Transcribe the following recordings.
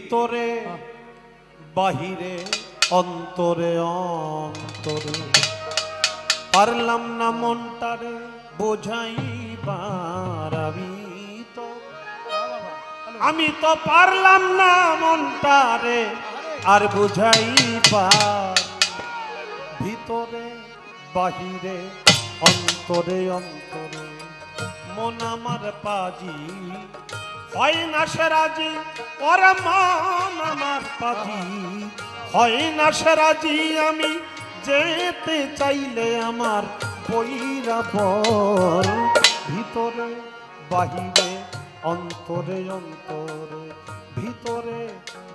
ভিতরে বাহিরে অন্তরে অন্তরে পারলাম না মনটারে বোঝাইবার আমি তো পারলাম না মনটারে আর বুঝাইবার ভিতরে বাহিরে অন্তরে অন্তরে মন আমার পাজি হয় না সে রাজি ওরে মন আমার পাজি হয় না সে রাজি আমি যেতে চাইলে আমার বৈরাবর ভিতরে বাহিরে অন্তরে অন্তরে ভিতরে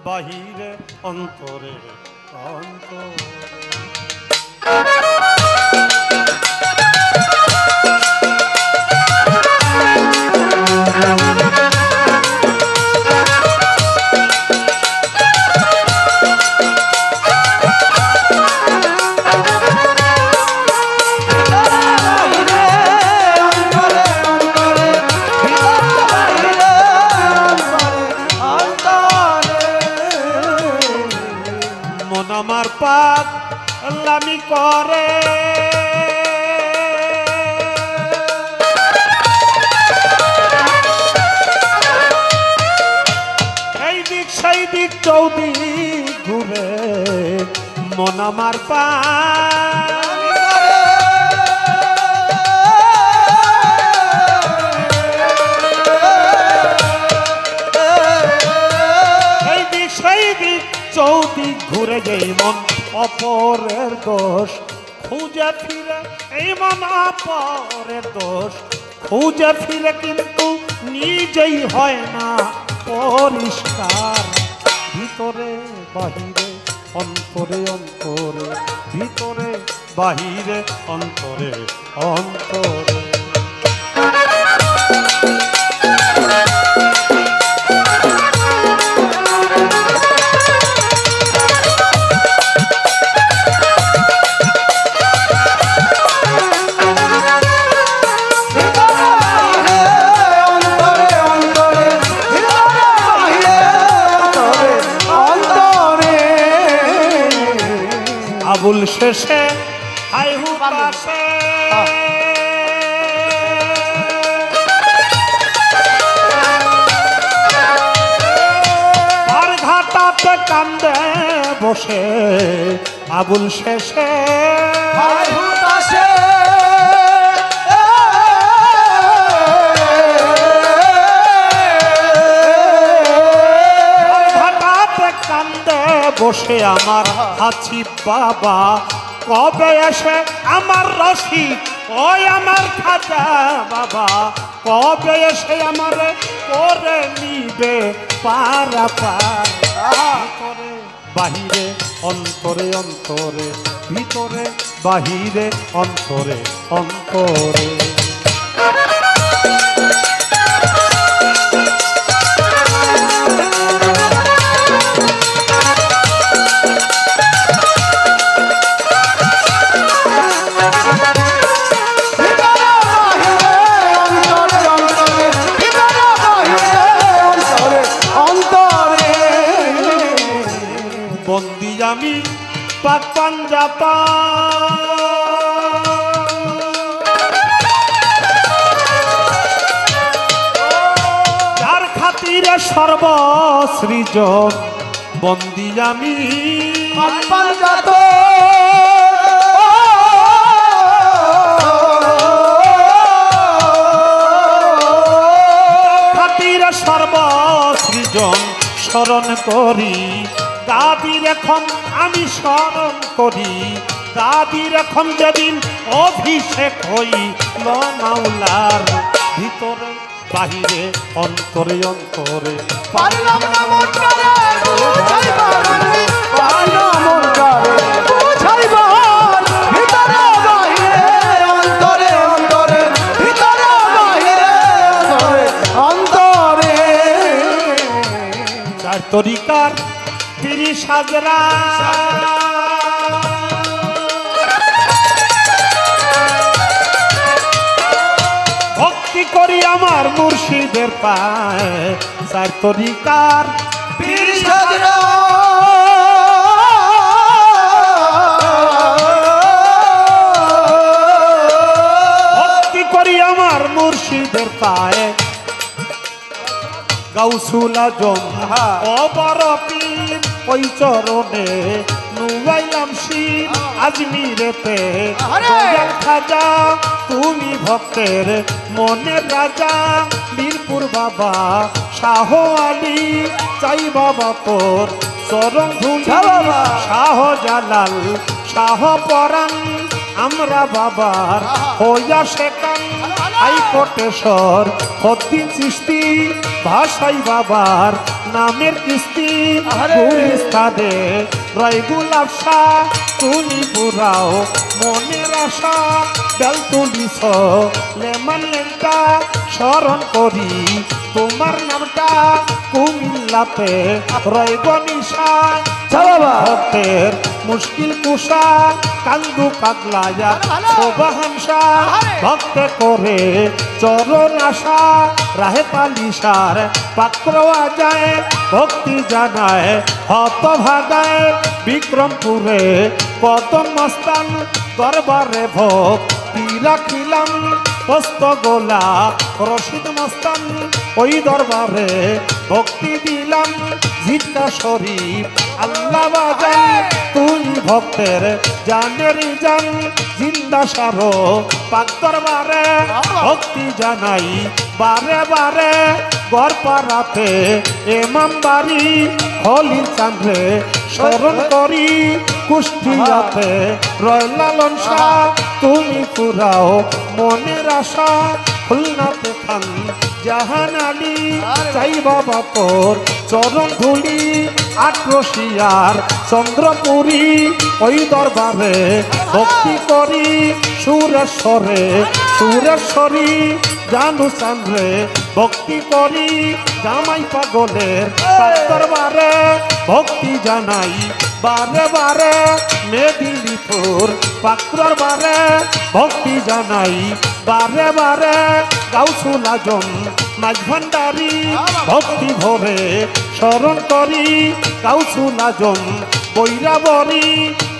বাহিরে অন্তরে অন্তরে আমার পাক লামি করে এই দিক সেই দিক চৌদিক ঘুরে মন আমার পাক এই দিক সেই দিক চৌদিক ঘুরে যেই মন অপরের দোষ খুঁজে ফিরে এই মন অপরের দোষ খুঁজে ফিরে কিন্তু নিজেই হয় না পরিষ্কার ভিতরে বাহিরে অন্তরে অন্তরে ভিতরে বাহিরে অন্তরে অন্তরে আবুল শেষে হাই হুতাশে আর ঘাটাতে কান্দে বসে আবুল শেষে হাই হুতাশে বসে আমার হাসি বাবা কবে এসে আমার রশিদ ওই আমার খাজা বাবা কবে এসে আমার করে নিবে পারাপার ভিতরে বাহিরে অন্তরে অন্তরে ভিতরে বাহিরে অন্তরে অন্তরে বন্দি আমি পাক পাঞ্জাবা যার খাতিরে সর্বসৃজন বন্দি আমি পাক পাঞ্জাবা খাতিরে সর্বসৃজন স্মরণ করি দাদির এখন আমি স্মরণ করি দাদির এখন যেদিন অভিষেক হইল মাওলার ভিতরে বাহিরে অন্তরে অন্তরে পারলাম না মনটারে বুঝাইবার পারলাম মনটারে বুঝাইবার ভিতরে বাহিরে অন্তরে অন্তরে ভিতরে বাহিরে অন্তরে চার তরিকার 30 হাজরা ভক্তি করি আমার মুর্শিদের পায়ে চার তরিকার 30 ভক্তি করি আমার মুর্শিদের পায়ে গাউসুল আজম অপর পীর ওই চরণে নুয়াইলাম শির আজমিরেতে দয়াল খাজা তুমি ভক্তের মনের রাজা বীরপুর বাবা শাহ আলী চাই বাবা তোর চরণ ধুলি শাহ জালাল শাহ পরাণ আমরা বাবার হইয়া শেখান হাইকোটেশ্বর হদ্দিন চিস্তি ভাষাই বাবার নামের কিস্তি গুলিস্তানে রয় গুলাব শাহ তুমি পুরাও মনের আশা বেল তুলিস লেমান লেনটা স্মরণ করি তোমার নামটা কুমিল্লাতে রয় গনিশা ভক্তের মুশকিল কুষা কান্দু পাগলায়া শোভাহাংসা ভক্তে করে চরণ আশা রাহে পালিশার পাত্র আজায় ভক্তি জানায় হত ভাগায় বিক্রমপুরে কদম মস্তান দরবারে ভক্তি রাখিলাম পোস্ত গোলা রশিদ মস্তান ওই দরবারে ভক্তি দিলাম জিদ্দা শরীফ আল্লাহ বাজান তুই ভক্তের জানের জান জিন্দা সারো পাক দরবারে ভক্তি জানাই বারে বারে গড়পাড়াতে এমাম বাড়ি হলি চাঁদে স্মরণ করি কুষ্টিয়াতে রয় লালন শাহ তুমি পুরাও মনের আশা খুলনাতে খান জাহান আলী চাই বাবা তোর চরণ ধুলি আটরশিয়ার চন্দ্রপুরী ওই দরবারে ভক্তি করি সুরেশ্বরে সুরেশ্বরী জানু চান্দ্রে ভক্তি করি জামাই পাগলের দরবারে ভক্তি জানাই বারে বারে মেদিনীপুর পাকুড়ার বারে ভক্তি জানাই বারে বারে গাউসুল আজম মাঝ ভান্ডারি ভক্তি ভরে স্মরণ করি গাউসুল আজম বৈরাবরী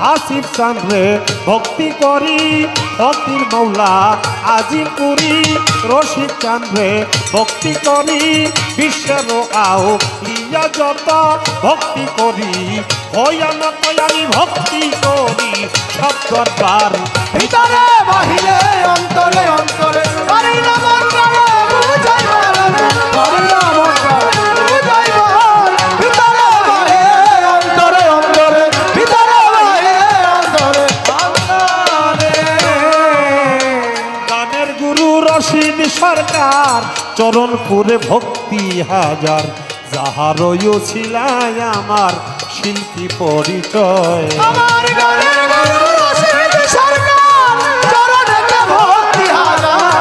আসিফ চান্দ্রে ভক্তি করি ফকির মৌলা আজিমপুরি রশিদ চান্দ্রে ভক্তি করি বিশ্বের আও লিয়া যত ভক্তি করি ভয়ানক আমি ভক্তি করি সব দরবার ভিতরে বাহিরে অন্তরে অন্তরে হরি নাম করে বুঝাই বলবে হরি নাম করে বুঝাই বল ভিতরে বাহিরে অন্তরে অন্তরে ভিতরে বাহিরে অন্তরে গানের গুরু রশিদ সরকার চরণপুরে ভক্তি হাজার যাহারও ছিলাই আমার শিল্পী পরিচয় আমার গানের গুরু রশিদ সরকার চরণেতে ভক্তি হাজার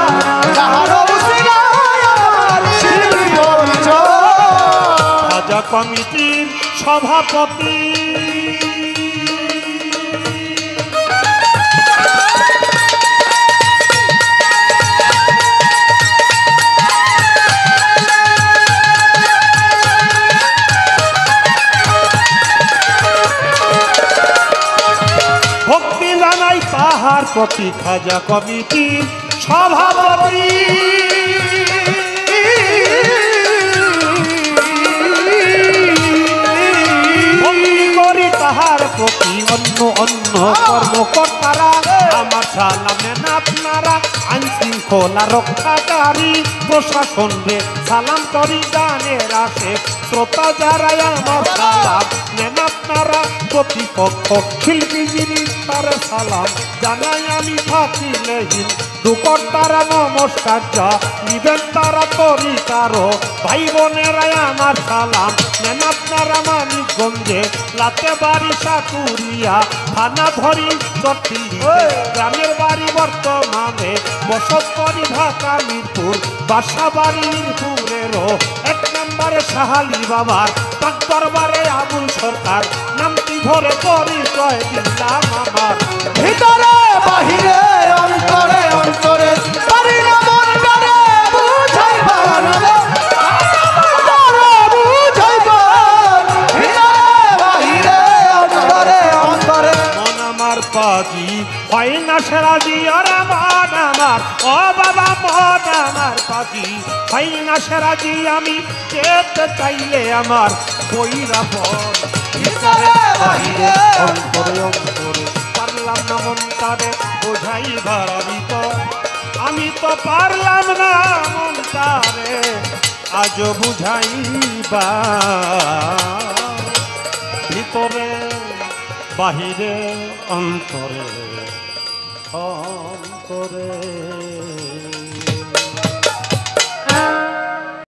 যাহার উসিলায় আমার শিল্পী পরিচয় রাজা কমিটির সভাপতি ভক্তি জানাই তাহার প্রতি খাজা কমিটির সভাপতি ভক্তি করি তাহার প্রতি অন্য অন্য কর্মকর্তারা আমার সালামেন আপনারা আইন শৃঙ্খলা রক্ষাকারী প্রশাসন রে সালাম করি গানের আসে শ্রোতা যারা আমার সালাম নেন আপনারা প্রতিপক্ষ শিল্পী যিনি তার সালাম জানাই আমি থাকিলেহীন দুকর্তারা নমস্কার যা নিবেন তারা তরিকারো ভাই বোনেরা আমার সালাম নেন আপনারা মানিকগঞ্জে লাতে বাড়ি সাকুরিয়া থানা ধরি চটি গ্রামের বাড়ি বর্তমানে বসত করি ঢাকা মিরপুর বাসা বাড়ি মিরপুরেরও এক নম্বরে সাহালি বাবার পাক দরবারে আবুল সরকার নামটি ধরে পরিচয় দিলাম আমার ভিতরে বাহিরে অন্তরে অন্তরে হরি নাম করে বুঝাই বলবে বুঝাই বল বাজি হয় না সেরাজি ওরে মন আমার ও বাবা মন আমার বাজি হয় না সেরাজি আমি যেতে চাইলে আমার বইরা বল ভিতরে বাহিরে অন্তরে অন্তরে পারলাম না মনটারে বোঝাই ভারাবিত আমি তো পারলাম না মনটারে আজও বুঝাইবা ভিতরে বাহিরে অন্তরে অন্তরে